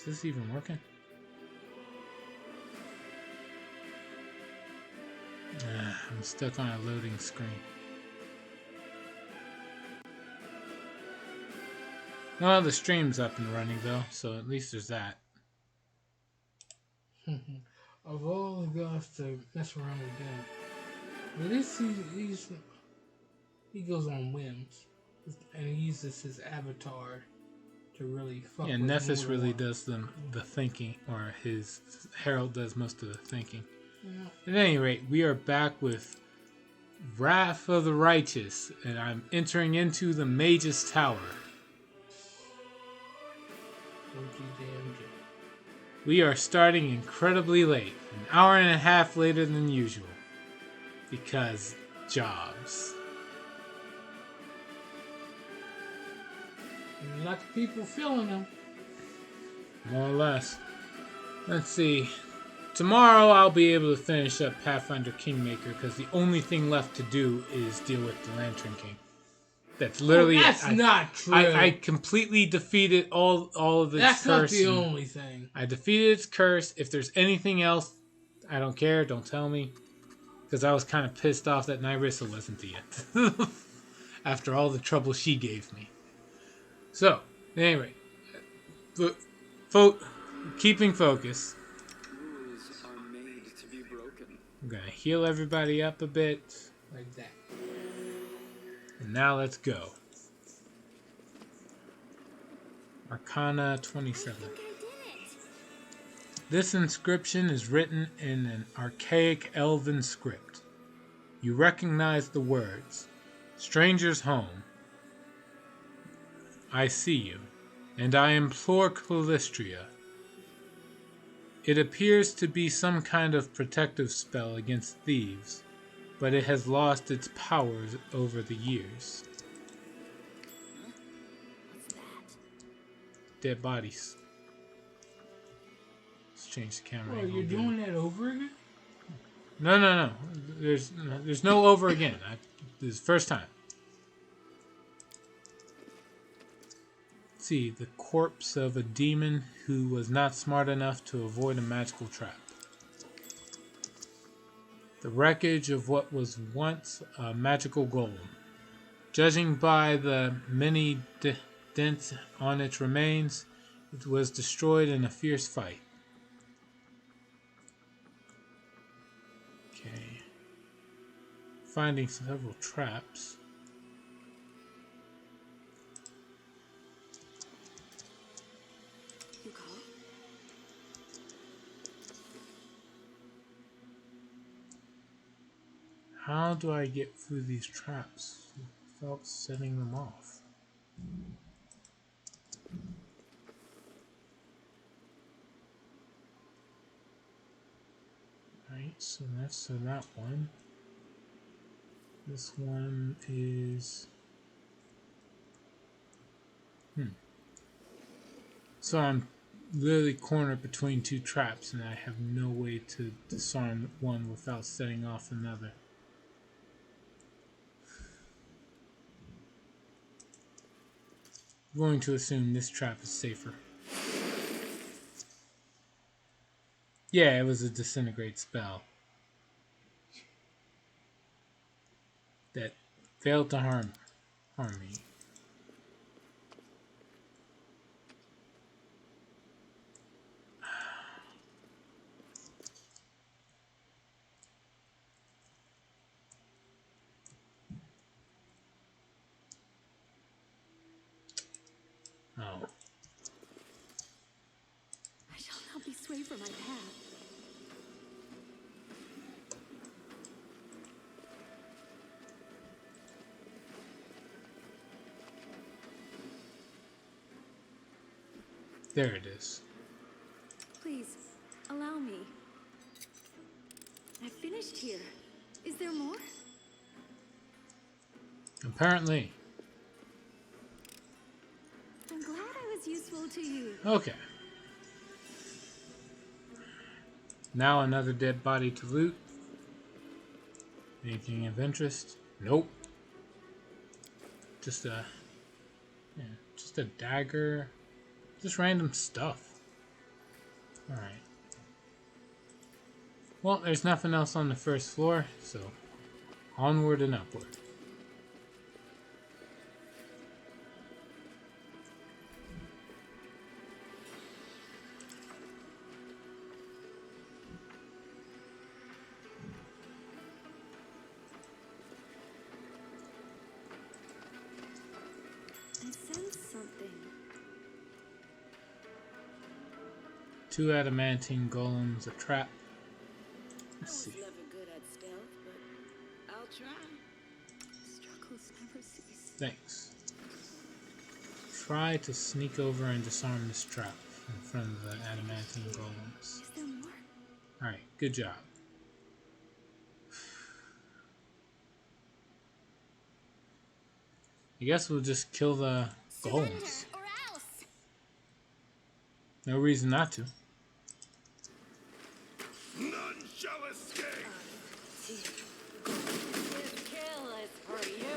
this even working? I'm stuck on a loading screen. Well, the stream's up and running though, so at least there's that. Of all the guys to mess around with that, at least he goes on whims, and he uses his avatar to really fuck Yeah, with Nephis really Mordor. does the thinking, or his Herald does most of the thinking. Yeah. At any rate, we are back with Wrath of the Righteous, and I'm entering into the Mage's Tower. We are starting incredibly late, an hour and a half later than usual, because jobs. And lots of people feeling them. More or less. Let's see. Tomorrow I'll be able to finish up Pathfinder Kingmaker because the only thing left to do is deal with the Lantern King. That's literally that's not true. I completely defeated all of its That's curse. Not the only thing. I defeated its curse. If there's anything else, I don't care. Don't tell me. Because I was kind of pissed off that Nyrissa wasn't the end. After all the trouble she gave me. So, anyway. Keeping focus. Rules are made to be broken. I'm going to heal everybody up a bit. Like that. And now let's go. Arcana 27. This inscription is written in an archaic elven script. You recognize the words, Stranger's home. I see you, and I implore Calistria. It appears to be some kind of protective spell against thieves, but it has lost its powers over the years. What's that? Dead bodies. Let's change the camera. Oh, you're doing that over again? No. There's no over again. This is the first time. Let's see, the corpse of a demon who was not smart enough to avoid a magical trap. The wreckage of what was once a magical golem. Judging by the many dents on its remains, it was destroyed in a fierce fight. Okay. Finding several traps. You call? How do I get through these traps without setting them off? Right, so that's that one. This one is... So I'm literally cornered between two traps and I have no way to disarm one without setting off another. I'm going to assume this trap is safer. Yeah, it was a disintegrate spell that failed to harm me. Oh. I shall not be swayed from my path. There it is. Please, allow me. I finished here. Is there more? Apparently. I'm glad I was useful to you. Okay. Now another dead body to loot. Anything of interest? Nope. Just a dagger. Just random stuff. Alright. Well, there's nothing else on the first floor, so onward and upward. I sense something. 2 adamantine golems, a trap. Let's see. Never good at stealth, but I'll try. Struggles never cease. Thanks. Try to sneak over and disarm this trap in front of the adamantine golems. Is there more? Alright, good job. I guess we'll just kill the golems. Or else. No reason not to. None shall escape. This kill is for you.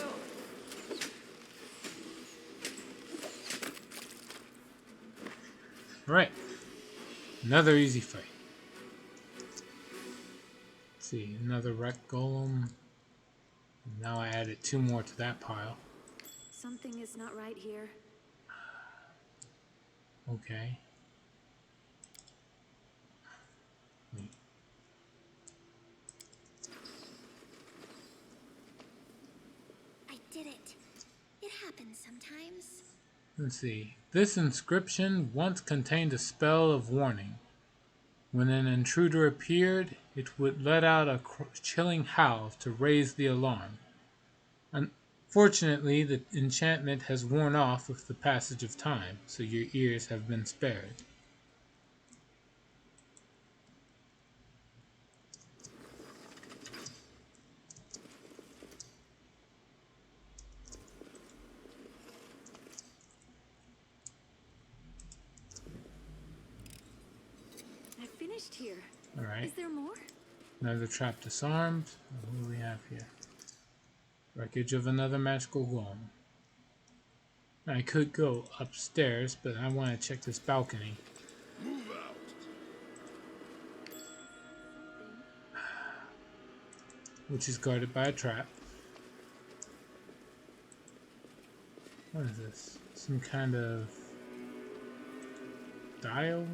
Alright. Another easy fight. Let's see, another wreck golem. Now I added 2 more to that pile. Something is not right here. Okay. Wait. I did it. It happens sometimes. Let's see. This inscription once contained a spell of warning. When an intruder appeared, it would let out a chilling howl to raise the alarm. Unfortunately, the enchantment has worn off with the passage of time, so your ears have been spared. I finished here. Alright. Is there more? Another trap disarmed. What do we have here? Wreckage of another magical golem. I could go upstairs, but I want to check this balcony. Move out. Which is guarded by a trap. What is this? Some kind of dial?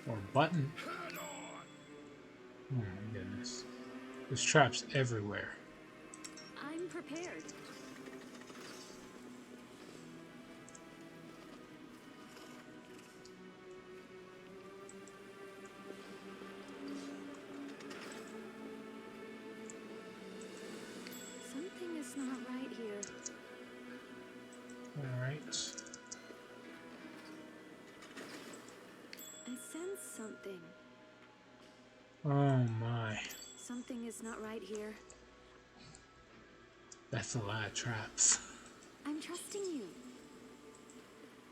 Or button? Head on. Oh my goodness. There's traps everywhere. I'm prepared. Something is not right here. Alright. I sense something. Oh my. Something is not right here. That's a lot of traps. I'm trusting you.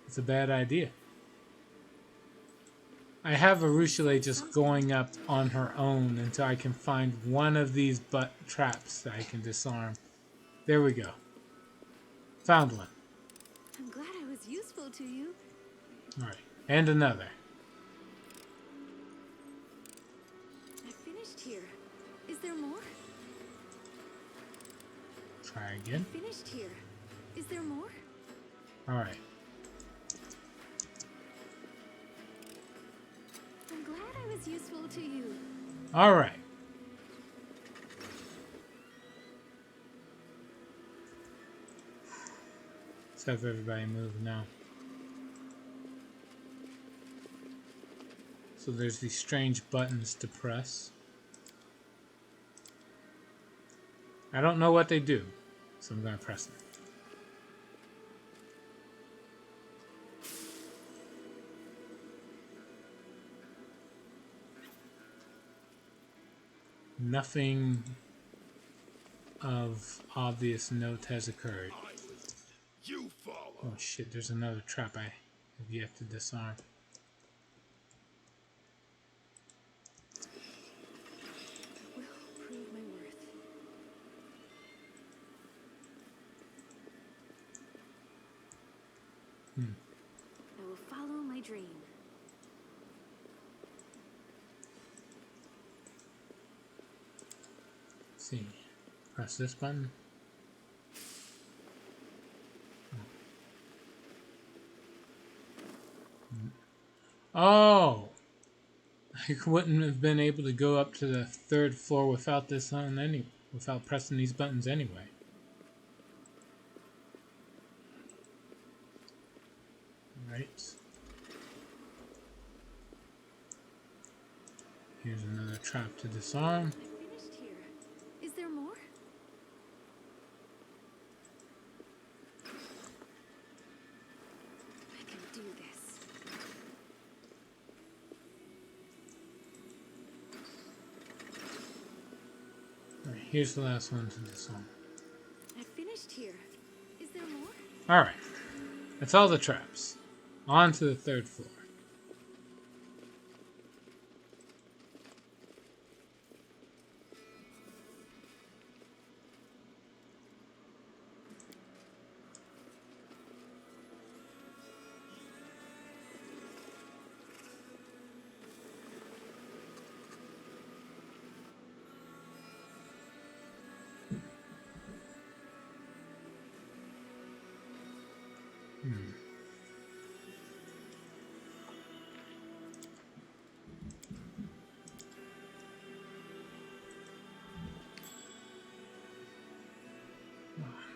It's a bad idea. I have Arushale just going up on her own until I can find one of these traps that I can disarm. There we go. Found one. I'm glad I was useful to you. Alright. And another. I finished here. Is there more? Try again. Finished here. Is there more? Alright. I'm glad I was useful to you. Alright. Let's have everybody move now. So there's these strange buttons to press. I don't know what they do, so I'm going to press them. Nothing of obvious note has occurred. You follow. Oh shit, there's another trap I have yet to disarm. Will prove my worth. I will follow my dream. see. Press this button. Oh! I wouldn't have been able to go up to the 3rd floor without this on without pressing these buttons anyway. Right. Here's another trap to disarm. I finished here. Is there more? I can do this. Alright, here's the last one to disarm. I finished here. Is there more? Alright. That's all the traps. On to the 3rd floor.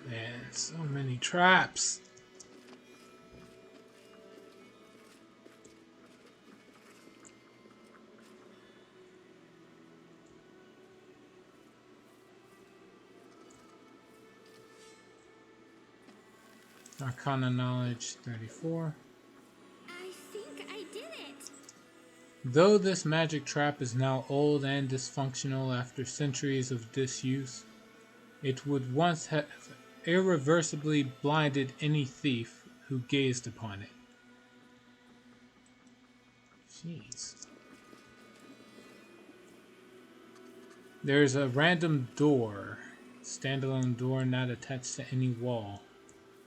Man, so many traps. Arcana knowledge 34. I think I did it. Though this magic trap is now old and dysfunctional after centuries of disuse, it would once have irreversibly blinded any thief who gazed upon it. Jeez. There's a random door, standalone door not attached to any wall,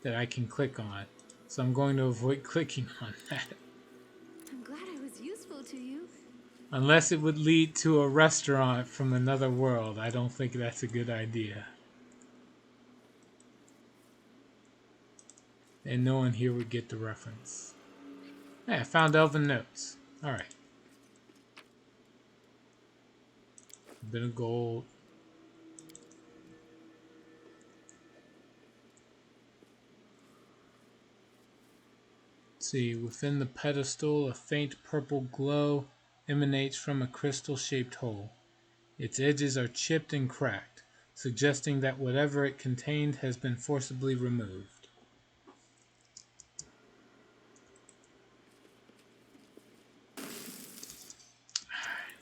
that I can click on. So I'm going to avoid clicking on that. I'm glad I was useful to you. Unless it would lead to a restaurant from another world, I don't think that's a good idea. And no one here would get the reference. Hey, I found Elven notes. Alright. A bit of gold. Let's see, within the pedestal, a faint purple glow emanates from a crystal-shaped hole. Its edges are chipped and cracked, suggesting that whatever it contained has been forcibly removed.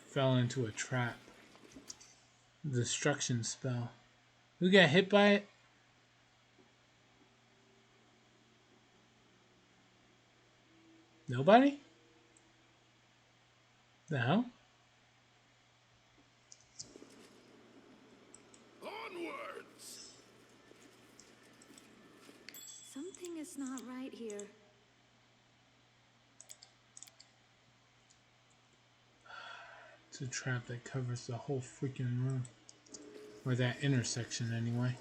Fell into a trap. Destruction spell. Who got hit by it? Nobody? The hell? Onwards! Something is not right here. It's a trap that covers the whole freaking room. Or that intersection, anyway.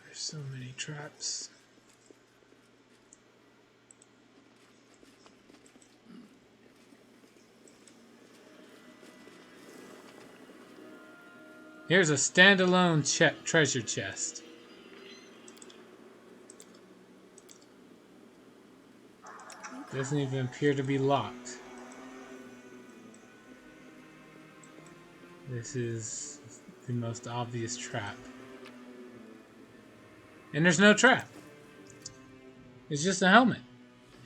There's so many traps. Here's a standalone treasure chest. Doesn't even appear to be locked. This is the most obvious trap. And there's no trap. It's just a helmet.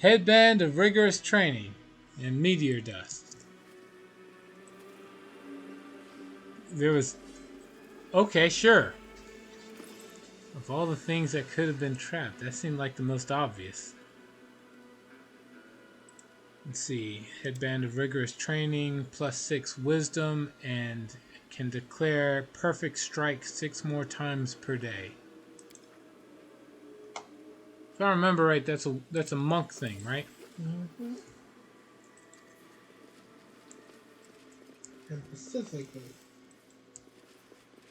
Headband of rigorous training and meteor dust. There was... Okay, sure. Of all the things that could have been trapped, that seemed like the most obvious. Let's see. Headband of rigorous training, +6 wisdom, and can declare perfect strike 6 more times per day. If I remember right, that's a monk thing, right? Mm-hmm. And specifically,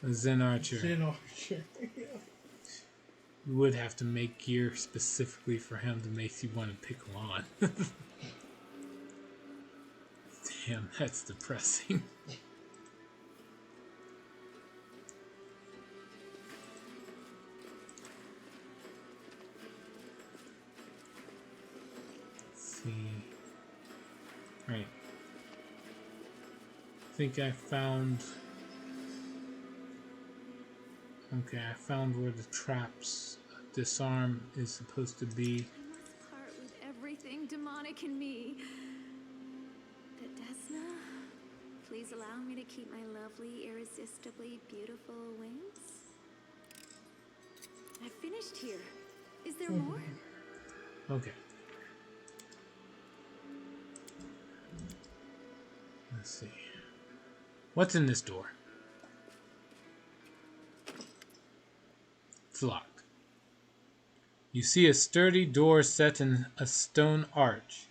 A Zen Archer. Zen Archer. You would have to make gear specifically for him to make you want to pick him on. Damn, that's depressing. Let's see. Right. I think I found... Okay, I found where the traps disarm is supposed to be. Part with everything demonic in me. But Desna, please allow me to keep my lovely, irresistibly beautiful wings. I finished here. Is there more? Okay. Let's see. What's in this door? It's locked. You see a sturdy door set in a stone arch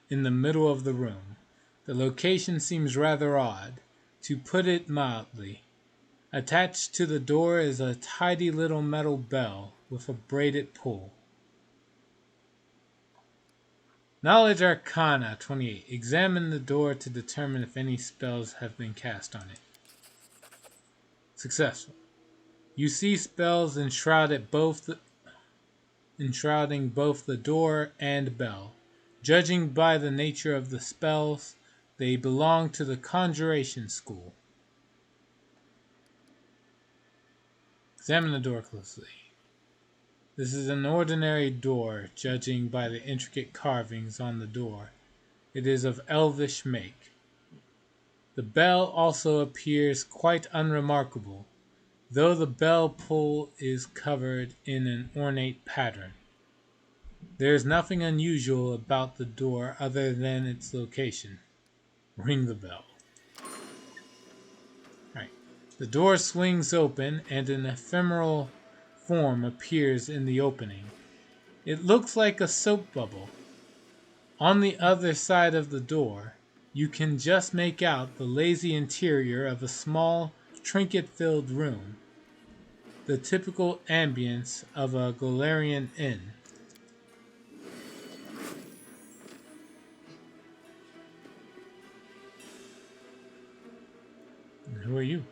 in the middle of the room. The location seems rather odd, to put it mildly. Attached to the door is a tidy little metal bell with a braided pull. Knowledge Arcana 28. Examine the door to determine if any spells have been cast on it. Successful. You see spells enshrouding both the door and bell. Judging by the nature of the spells, they belong to the Conjuration School. Examine the door closely. This is an ordinary door, judging by the intricate carvings on the door. It is of elvish make. The bell also appears quite unremarkable, though the bell pull is covered in an ornate pattern. There is nothing unusual about the door other than its location. Ring the bell. Right. The door swings open and an ephemeral form appears in the opening. It looks like a soap bubble. On the other side of the door, you can just make out the lazy interior of a small, trinket-filled room. The typical ambience of a Golarion inn. And who are you?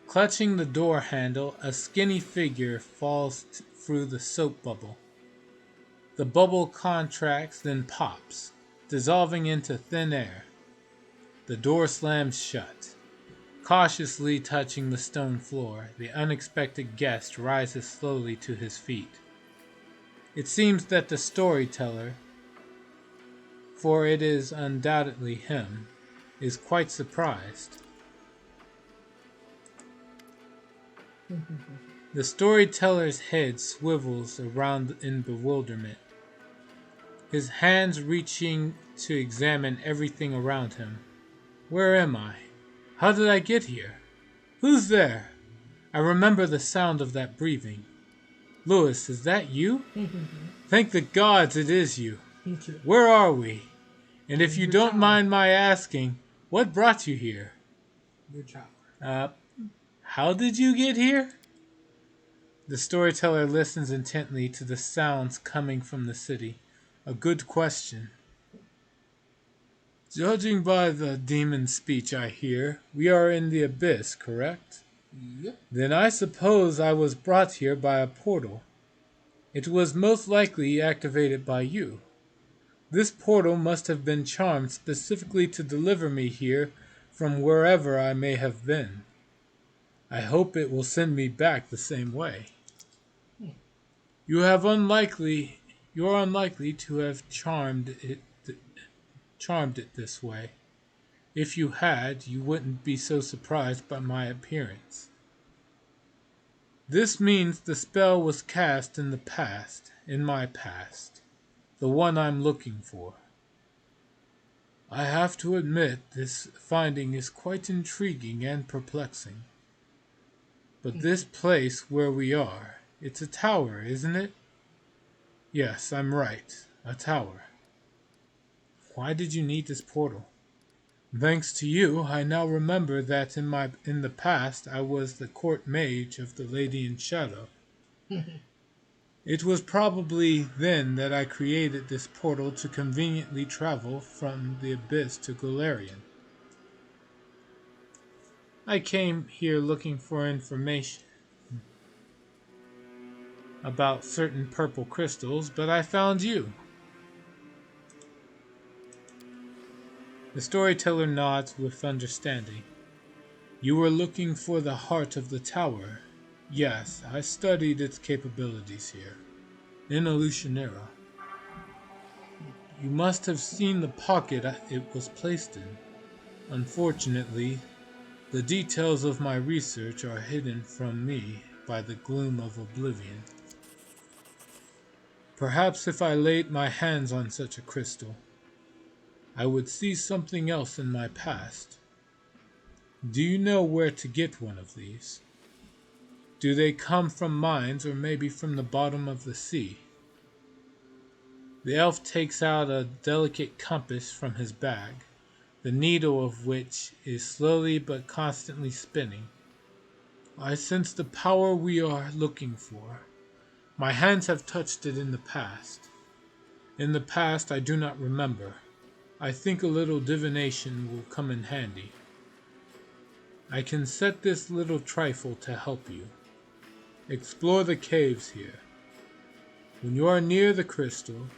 Clutching the door handle, a skinny figure falls through the soap bubble. The bubble contracts, then pops, dissolving into thin air. The door slams shut. Cautiously touching the stone floor, the unexpected guest rises slowly to his feet. It seems that the storyteller, for it is undoubtedly him, is quite surprised. The storyteller's head swivels around in bewilderment, his hands reaching to examine everything around him. Where am I? How did I get here? Who's there? I remember the sound of that breathing. Louis, is that you? Thank the gods it is you. Where are we? And if you don't mind my asking, what brought you here? Your tower. How did you get here? The storyteller listens intently to the sounds coming from the city. A good question. Judging by the demon speech I hear, we are in the abyss, correct? Yep. Then I suppose I was brought here by a portal. It was most likely activated by you. This portal must have been charmed specifically to deliver me here from wherever I may have been. I hope it will send me back the same way. You're unlikely to have charmed it this way. If you had, you wouldn't be so surprised by my appearance. This means the spell was cast in my past, the one I'm looking for. I have to admit this finding is quite intriguing and perplexing. But this place where we are, it's a tower, isn't it? Yes, I'm right, a tower. Why did you need this portal? Thanks to you, I now remember that in the past I was the court mage of the Lady in Shadow. It was probably then that I created this portal to conveniently travel from the Abyss to Golarion. I came here looking for information about certain purple crystals, but I found you. The storyteller nods with understanding. You were looking for the heart of the tower. Yes, I studied its capabilities here, in Illusionera. You must have seen the pocket it was placed in. Unfortunately, the details of my research are hidden from me by the gloom of oblivion. Perhaps if I laid my hands on such a crystal, I would see something else in my past. Do you know where to get one of these? Do they come from mines or maybe from the bottom of the sea? The elf takes out a delicate compass from his bag, the needle of which is slowly but constantly spinning. I sense the power we are looking for. My hands have touched it in the past. In the past I do not remember. I think a little divination will come in handy. I can set this little trifle to help you. Explore the caves here. When you are near the crystal,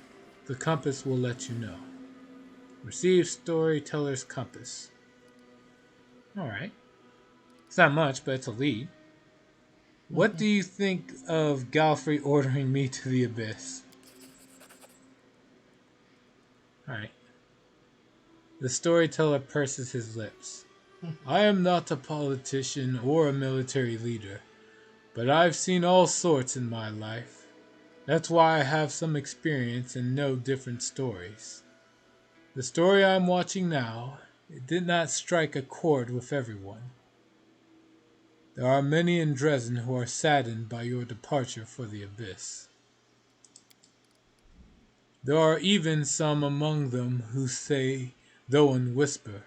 the compass will let you know. Receive Storyteller's Compass. Alright. It's not much, but it's a lead. What do you think of Galfrey ordering me to the Abyss? Alright. The storyteller purses his lips. I am not a politician or a military leader, but I've seen all sorts in my life. That's why I have some experience and know different stories. The story I'm watching now, it did not strike a chord with everyone. There are many in Dresden who are saddened by your departure for the Abyss. There are even some among them who say, though in whisper,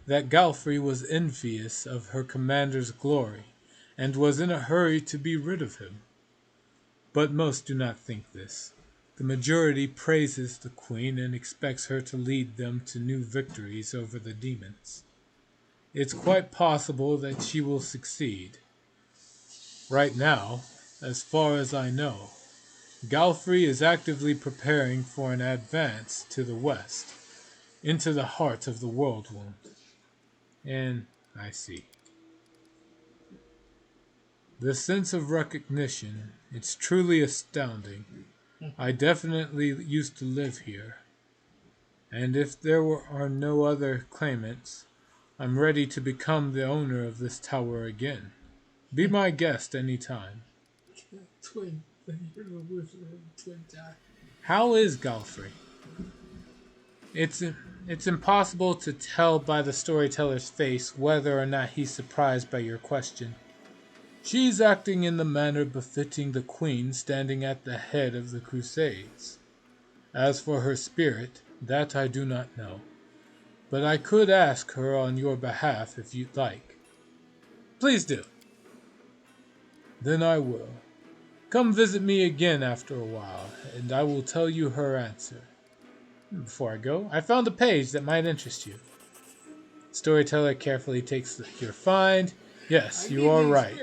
that Galfrey was envious of her commander's glory, and was in a hurry to be rid of him. But most do not think this. The majority praises the queen and expects her to lead them to new victories over the demons. It's quite possible that she will succeed. Right now, as far as I know, Galfrey is actively preparing for an advance to the west, into the heart of the Worldwound. And I see. The sense of recognition, it's truly astounding. I definitely used to live here. And if there are no other claimants, I'm ready to become the owner of this tower again. Be my guest any time. Twin. You're the wizard of twin tie. How is Galfrey? It's impossible to tell by the storyteller's face whether or not he's surprised by your question. She's acting in the manner befitting the queen standing at the head of the Crusades. As for her spirit, that I do not know. But I could ask her on your behalf if you'd like. Please do. Then I will. Come visit me again after a while, and I will tell you her answer. Before I go, I found a page that might interest you. Storyteller carefully takes your find. Yes, you are right.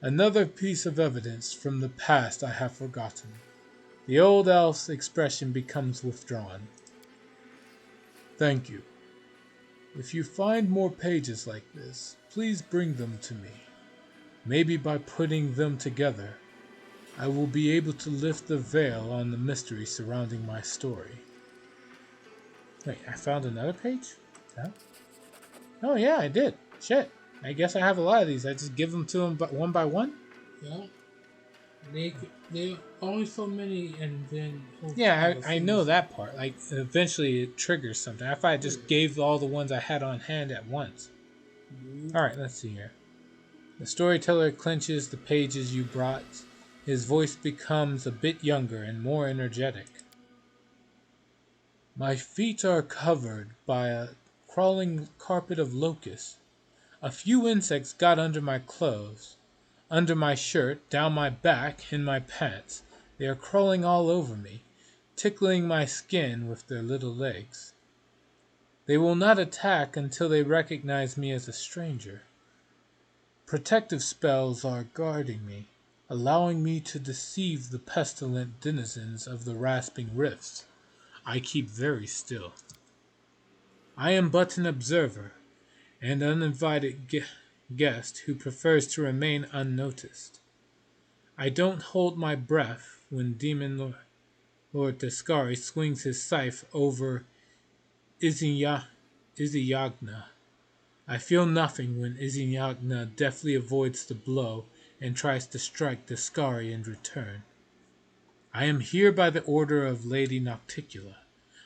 Another piece of evidence from the past I have forgotten. The old elf's expression becomes withdrawn. Thank you. If you find more pages like this, please bring them to me. Maybe by putting them together, I will be able to lift the veil on the mystery surrounding my story. Wait, I found another page? Huh? Oh yeah, I did. Shit. I guess I have a lot of these. I just give them to them one by one? Yeah. They only so many, and then... Yeah, I know that part. Like, eventually it triggers something. If I just gave all the ones I had on hand at once. Alright, let's see here. The storyteller clenches the pages you brought. His voice becomes a bit younger and more energetic. My feet are covered by a crawling carpet of locusts. A few insects got under my clothes, under my shirt, down my back, in my pants. They are crawling all over me, tickling my skin with their little legs. They will not attack until they recognize me as a stranger. Protective spells are guarding me, allowing me to deceive the pestilent denizens of the rasping rifts. I keep very still. I am but an observer, an uninvited guest who prefers to remain unnoticed. I don't hold my breath when Demon Lord Descari swings his scythe over Iziyagna. I feel nothing when Iziyagna deftly avoids the blow and tries to strike Descari in return. I am here by the order of Lady Nocticula.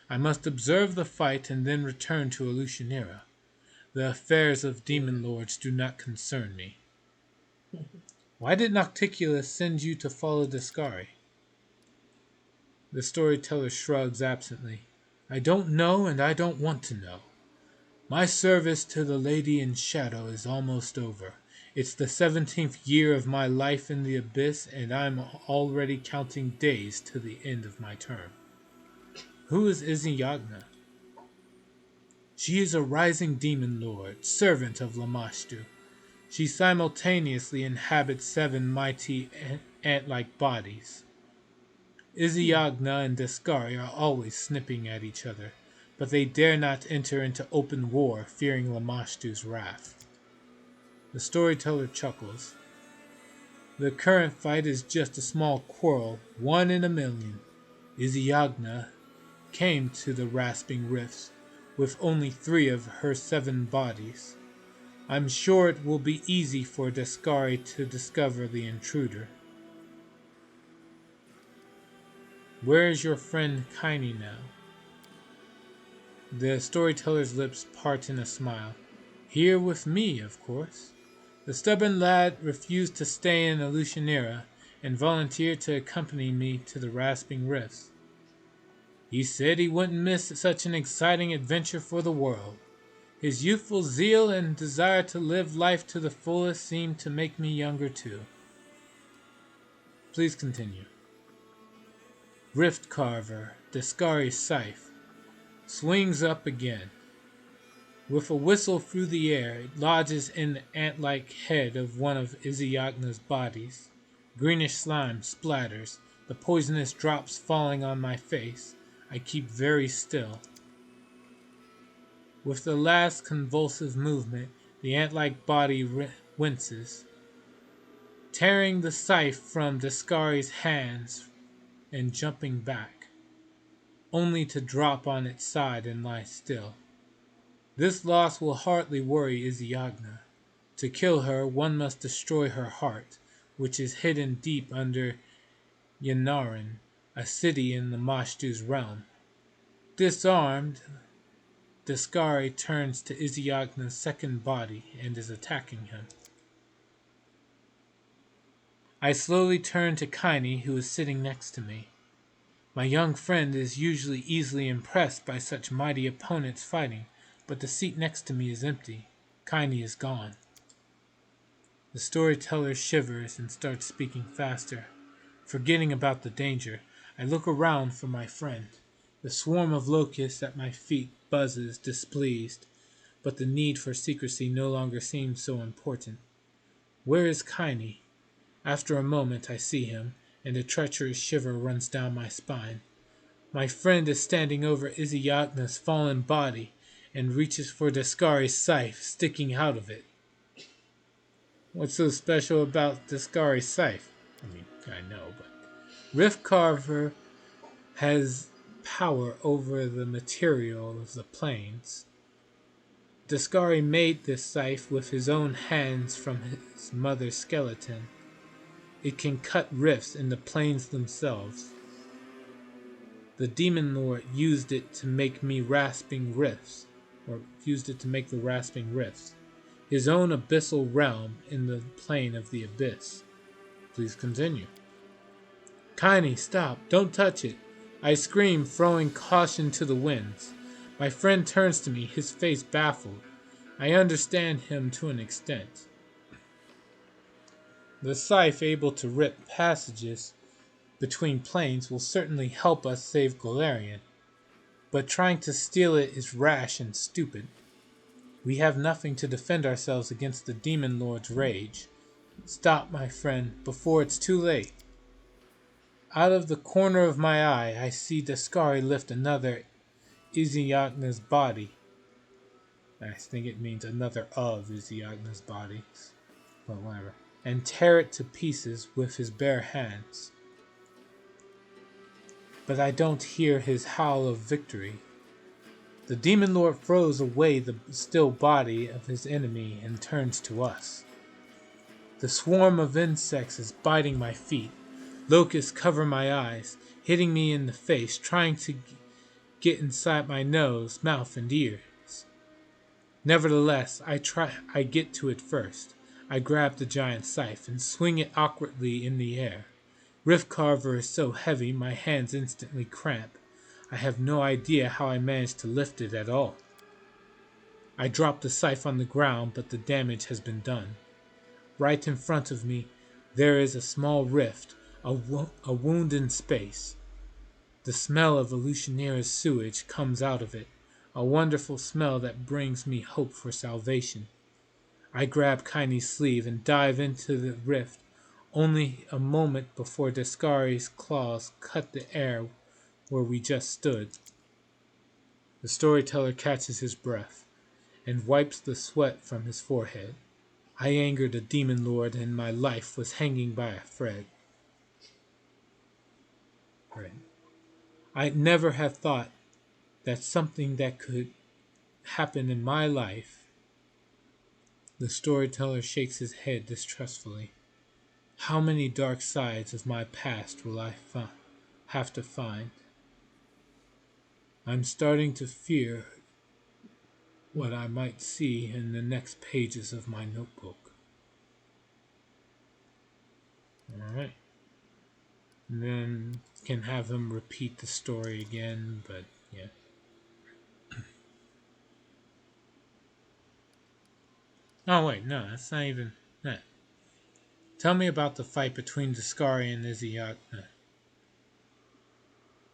I must observe the fight and then return to Elutionera. The affairs of demon lords do not concern me. Why did Nocticula send you to follow Descari? The storyteller shrugs absently. I don't know, and I don't want to know. My service to the Lady in Shadow is almost over. It's the 17th year of my life in the Abyss, and I'm already counting days to the end of my term. Who is Iziyagna? She is a rising demon lord, servant of Lamashtu. She simultaneously inhabits 7 mighty ant-like bodies. Iziyagna and Descari are always snipping at each other, but they dare not enter into open war, fearing Lamashtu's wrath. The storyteller chuckles. The current fight is just a small quarrel, 1 in a million. Iziyagna came to the rasping rifts with only 3 of her 7 bodies. I'm sure it will be easy for Descari to discover the intruder. Where is your friend Kaini now? The storyteller's lips part in a smile. Here with me, of course. The stubborn lad refused to stay in Elutionera and volunteered to accompany me to the rasping rifts. He said he wouldn't miss such an exciting adventure for the world. His youthful zeal and desire to live life to the fullest seemed to make me younger too. Please continue. Rift Carver, Descari's scythe, swings up again. With a whistle through the air, it lodges in the ant-like head of one of Iziyagna's bodies. Greenish slime splatters, the poisonous drops falling on my face. I keep very still. With the last convulsive movement, the ant-like body winces, tearing the scythe from Descari's hands and jumping back, only to drop on its side and lie still. This loss will hardly worry Iziyagna. To kill her, one must destroy her heart, which is hidden deep under Yanarin, a city in Lamashtu's realm. Disarmed, Descari turns to Iziyagna's second body and is attacking him. I slowly turn to Kaini, who is sitting next to me. My young friend is usually easily impressed by such mighty opponents fighting, but the seat next to me is empty. Kaini is gone. The storyteller shivers and starts speaking faster. Forgetting about the danger, I look around for my friend. The swarm of locusts at my feet buzzes, displeased, but the need for secrecy no longer seems so important. Where is Kaini? After a moment I see him, and a treacherous shiver runs down my spine. My friend is standing over Iziyagna's fallen body and reaches for Descari's scythe, sticking out of it. What's so special about Descari's scythe? I mean, I know, but Rift Carver has power over the material of the planes. Descari made this scythe with his own hands from his mother's skeleton. It can cut rifts in the planes themselves. The Demon Lord used it to make me rasping rifts, or used it to make the rasping rifts. His own abyssal realm in the plane of the abyss. Please continue. Kaini, stop! Don't touch it! I scream, throwing caution to the winds. My friend turns to me, his face baffled. I understand him to an extent. The scythe able to rip passages between planes will certainly help us save Golarion, but trying to steal it is rash and stupid. We have nothing to defend ourselves against the Demon Lord's rage. Stop, my friend, before it's too late. Out of the corner of my eye, I see Daskari lift another Iziagna's body. I think it means another of Iziagna's bodies, but whatever. And tear it to pieces with his bare hands. But I don't hear his howl of victory. The Demon Lord throws away the still body of his enemy and turns to us. The swarm of insects is biting my feet. Locusts cover my eyes, hitting me in the face, trying to get inside my nose, mouth, and ears. Nevertheless, I get to it first. I grab the giant scythe and swing it awkwardly in the air. Riftcarver is so heavy, my hands instantly cramp. I have no idea how I managed to lift it at all. I drop the scythe on the ground, but the damage has been done. Right in front of me, there is a small rift, a wound in space. The smell of Elutioneera's sewage comes out of it, a wonderful smell that brings me hope for salvation. I grab Kaine's sleeve and dive into the rift, only a moment before Daskari's claws cut the air where we just stood. The storyteller catches his breath and wipes the sweat from his forehead. I angered a demon lord and my life was hanging by a thread. Right. I'd never have thought that something that could happen in my life. The storyteller shakes his head distrustfully. How many dark sides of my past will I have to find? I'm starting to fear what I might see in the next pages of my notebook. Alright. And then can have him repeat the story again, but yeah. Oh wait, no, that's not even that. Tell me about the fight between Daskari and Iziagna.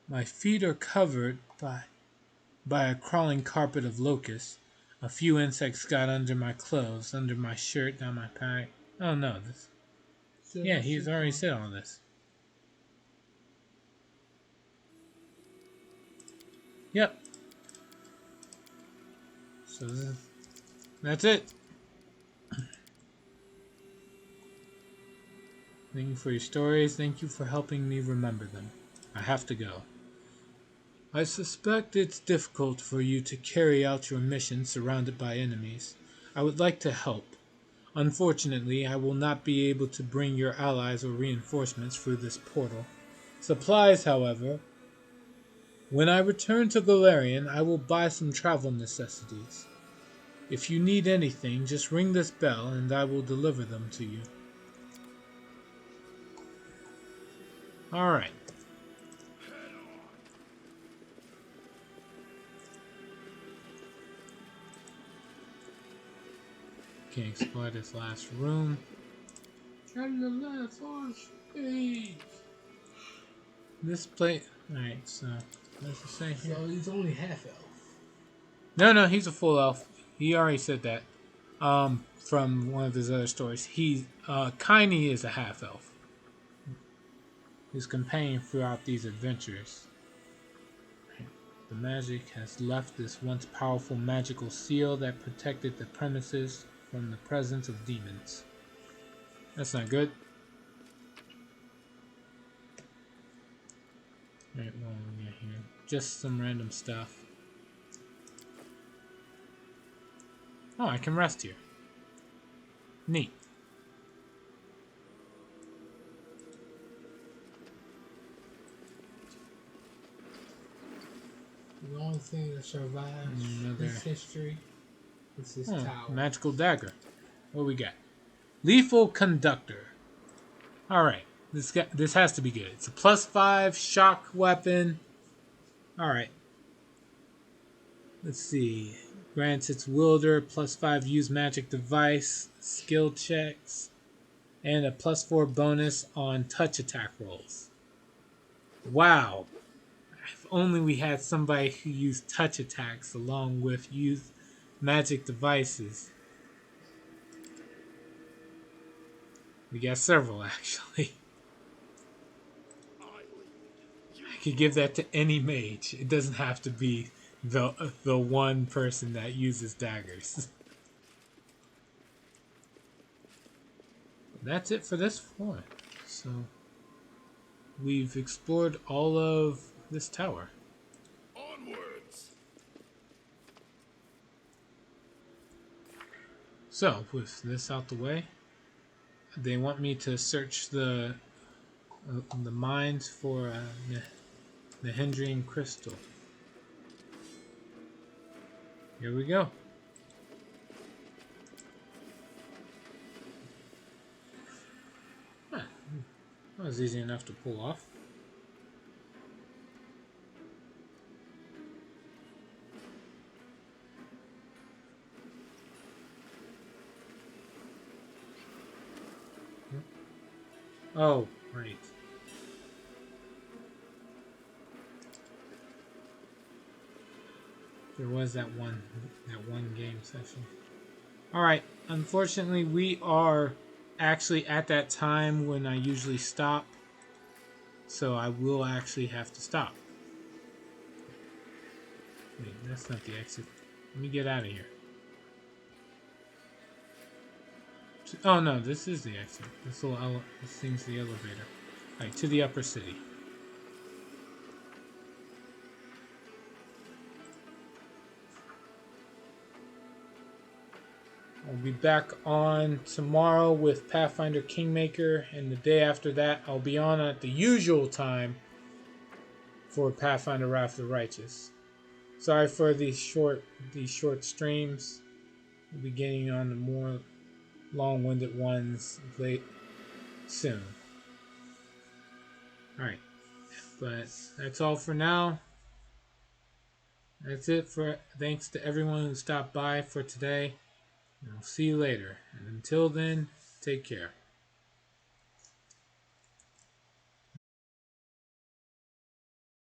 My feet are covered by a crawling carpet of locusts. A few insects got under my clothes, under my shirt, down my pack. Oh no, this. Yeah, he's already said all this. Yep. So that's it. Thank you for your stories. Thank you for helping me remember them. I have to go. I suspect it's difficult for you to carry out your mission surrounded by enemies. I would like to help. Unfortunately, I will not be able to bring your allies or reinforcements through this portal. Supplies, however. When I return to Golarion, I will buy some travel necessities. If you need anything, just ring this bell and I will deliver them to you. Alright. Can explore this last room. Trying the last page. This place. Alright, so what's it say here? So he's only half elf. No, he's a full elf. He already said that. From one of his other stories. Kaine is a half elf. His companion throughout these adventures. The magic has left this once powerful magical seal that protected the premises from the presence of demons. That's not good. Alright, what do we got here? Just some random stuff. Oh, I can rest here. Neat. The only thing that survives this history is this tower. Magical dagger. What we got? Lethal conductor. Alright. This has to be good. It's a +5 shock weapon. Alright. Let's see. Grants its wielder +5 use magic device, skill checks, and a +4 bonus on touch attack rolls. Wow. If only we had somebody who used touch attacks along with use magic devices. We got several actually. I could give that to any mage. It doesn't have to be the one person that uses daggers. That's it for this floor. So we've explored all of this tower. Onwards. So with this out the way, they want me to search the mines for the Hendrian crystal. Here we go. Huh. That was easy enough to pull off. Oh, right. There was that one game session. Alright, unfortunately we are actually at that time when I usually stop. So I will actually have to stop. Wait, that's not the exit. Let me get out of here. Oh no, this is the exit. This thing's the elevator. Alright, to the upper city. I'll be back on tomorrow with Pathfinder Kingmaker, and the day after that I'll be on at the usual time for Pathfinder Wrath of the Righteous. Sorry for these short streams. We'll be getting on the more long-winded ones late soon. Alright, but that's all for now. That's it for thanks to everyone who stopped by for today. I'll see you later. And until then, take care.